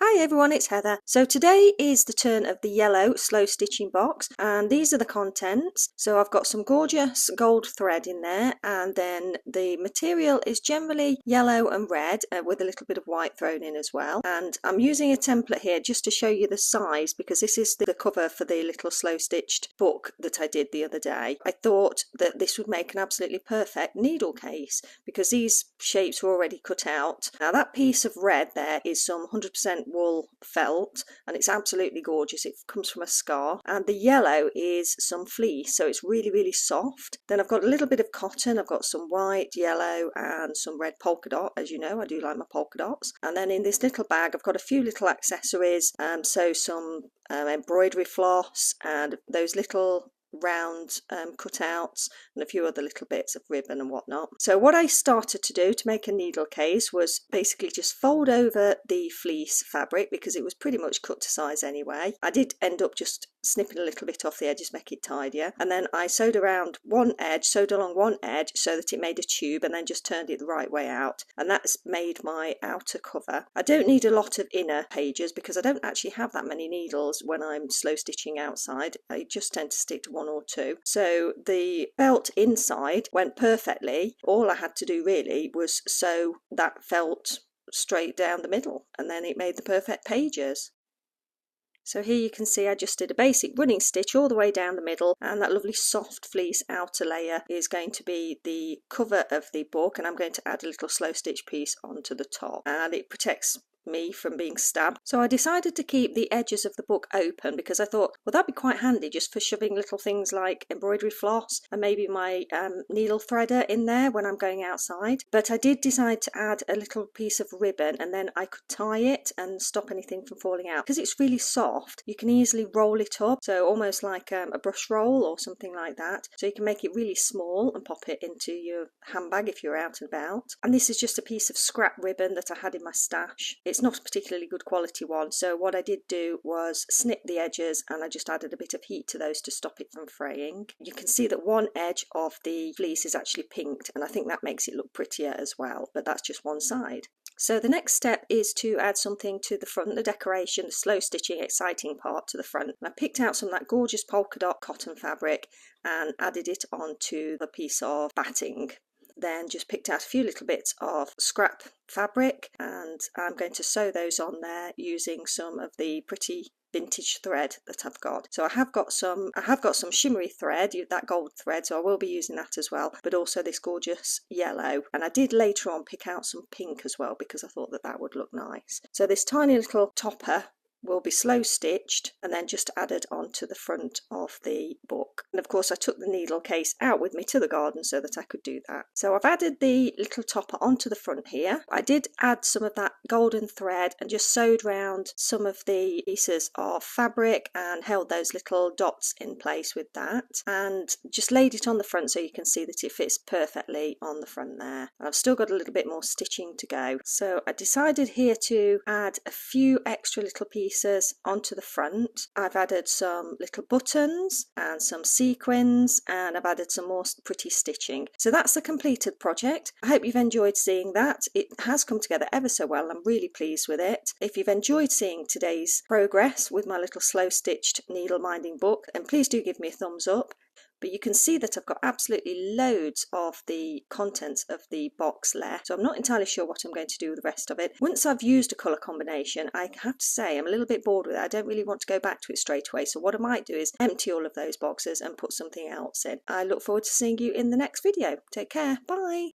Hi everyone, it's Heather. So today is the turn of the yellow slow stitching box, and these are the contents. So I've got some gorgeous gold thread in there, and then the material is generally yellow and red with a little bit of white thrown in as well. And I'm using a template here just to show you the size, because this is the cover for the little slow stitched book that I did the other day. I thought that this would make an absolutely perfect needle case because these shapes were already cut out. Now that piece of red there is some 100% wool felt, and it's absolutely gorgeous. It comes from a scarf, and the yellow is some fleece, so it's really soft. Then I've got a little bit of cotton. I've got some white, yellow and some red polka dot. As you know, I do like my polka dots. And then in this little bag I've got a few little accessories, so some embroidery floss and those little round cutouts and a few other little bits of ribbon and whatnot. So what I started to do to make a needle case was basically just fold over the fleece fabric, because it was pretty much cut to size anyway. I did end up just snipping a little bit off the edges, make it tidier, and then I sewed along one edge so that it made a tube, and then just turned it the right way out, and that's made my outer cover. I don't need a lot of inner pages because I don't actually have that many needles when I'm slow stitching outside. I just tend to stick to one or two. So the felt inside went perfectly. All I had to do really was sew that felt straight down the middle, and then it made the perfect pages. So here you can see I just did a basic running stitch all the way down the middle, and that lovely soft fleece outer layer is going to be the cover of the book, and I'm going to add a little slow stitch piece onto the top, and it protects me from being stabbed. So I decided to keep the edges of the book open because I thought, well, that'd be quite handy just for shoving little things like embroidery floss and maybe my needle threader in there when I'm going outside. But I did decide to add a little piece of ribbon, and then I could tie it and stop anything from falling out. Because it's really soft, you can easily roll it up, so almost like a brush roll or something like that. So you can make it really small and pop it into your handbag if you're out and about. And this is just a piece of scrap ribbon that I had in my stash. It's not a particularly good quality one, so what I did do was snip the edges, and I just added a bit of heat to those to stop it from fraying. You can see that one edge of the fleece is actually pinked, and I think that makes it look prettier as well, but that's just one side. So the next step is to add something to the front, the decoration, the slow stitching exciting part to the front. And I picked out some of that gorgeous polka dot cotton fabric and added it onto the piece of batting. Then just picked out a few little bits of scrap fabric, and I'm going to sew those on there using some of the pretty vintage thread that I've got. So I have got some shimmery thread, that gold thread, so I will be using that as well, but also this gorgeous yellow. And I did later on pick out some pink as well because I thought that would look nice. So this tiny little topper will be slow stitched and then just added onto the front of the book. And of course I took the needle case out with me to the garden so that I could do that. So I've added the little topper onto the front here. I did add some of that golden thread and just sewed round some of the pieces of fabric and held those little dots in place with that, and just laid it on the front so you can see that it fits perfectly on the front there. And I've still got a little bit more stitching to go. So I decided here to add a few extra little pieces onto the front. I've added some little buttons and some sequins, and I've added some more pretty stitching. So that's the completed project. I hope you've enjoyed seeing that. It has come together ever so well. I'm really pleased with it. If you've enjoyed seeing today's progress with my little slow stitched needle minding book, then please do give me a thumbs up. But you can see that I've got absolutely loads of the contents of the box left, so I'm not entirely sure what I'm going to do with the rest of it. Once I've used a colour combination, I have to say I'm a little bit bored with it. I don't really want to go back to it straight away, so what I might do is empty all of those boxes and put something else in. I look forward to seeing you in the next video. Take care, bye!